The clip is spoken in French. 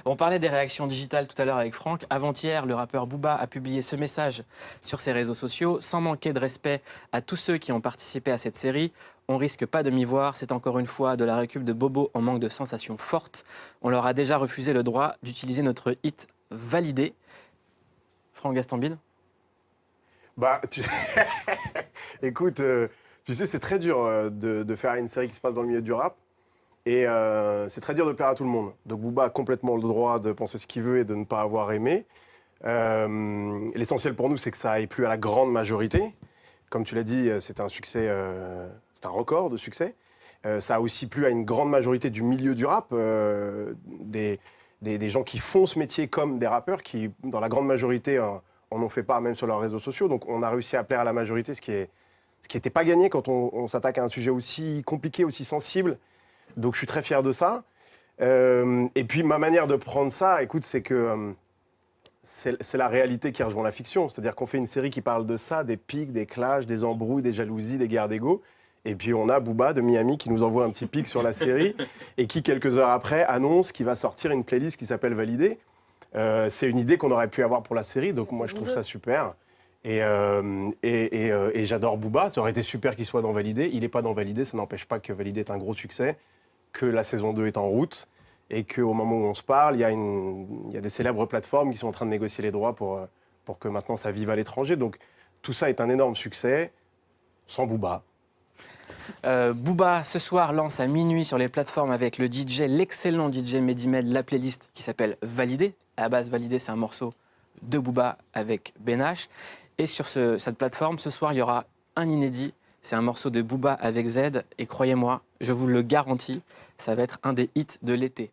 On parlait des réactions digitales tout à l'heure avec Franck. Avant-hier, le rappeur Booba a publié ce message sur ses réseaux sociaux. Sans manquer de respect à tous ceux qui ont participé à cette série, on risque pas de m'y voir. C'est encore une fois de la récup de Bobo en manque de sensations fortes. On leur a déjà refusé le droit d'utiliser notre hit validé. Franck Gastambide. Bah, écoute, tu sais, c'est très dur de faire une série qui se passe dans le milieu du rap. Et c'est très dur de plaire à tout le monde. Donc Booba a complètement le droit de penser ce qu'il veut et de ne pas avoir aimé. L'essentiel pour nous, c'est que ça aille plu à la grande majorité. Comme tu l'as dit, c'est un succès, c'est un record de succès. Ça a aussi plu à une grande majorité du milieu du rap, des gens qui font ce métier comme des rappeurs, qui, dans la grande majorité, en ont fait part même sur leurs réseaux sociaux. Donc on a réussi à plaire à la majorité, ce qui n'était pas gagné quand on s'attaque à un sujet aussi compliqué, aussi sensible. Donc je suis très fier de ça. Et puis ma manière de prendre ça, écoute, c'est que c'est la réalité qui rejoint la fiction. C'est-à-dire qu'on fait une série qui parle de ça, des pics, des clashs, des embrouilles, des jalousies, des guerres d'ego. Et puis on a Booba de Miami qui nous envoie un petit pic sur la série et qui, quelques heures après, annonce qu'il va sortir une playlist qui s'appelle Validé. C'est une idée qu'on aurait pu avoir pour la série, donc moi je trouve ça super. Et j'adore Booba. Ça aurait été super qu'il soit dans Validé. Il n'est pas dans Validé, ça n'empêche pas que Validé est un gros succès, que la saison 2 est en route et qu'au moment où on se parle, il y a des célèbres plateformes qui sont en train de négocier les droits pour que maintenant ça vive à l'étranger. Donc tout ça est un énorme succès, sans Booba. Booba, ce soir, lance à minuit sur les plateformes avec le DJ, l'excellent DJ Medimed, la playlist qui s'appelle Validé. À la base, Validé, c'est un morceau de Booba avec Ben H. Et sur cette plateforme, ce soir, il y aura un inédit. C'est un morceau de Booba avec Z. Et croyez-moi, je vous le garantis, ça va être un des hits de l'été.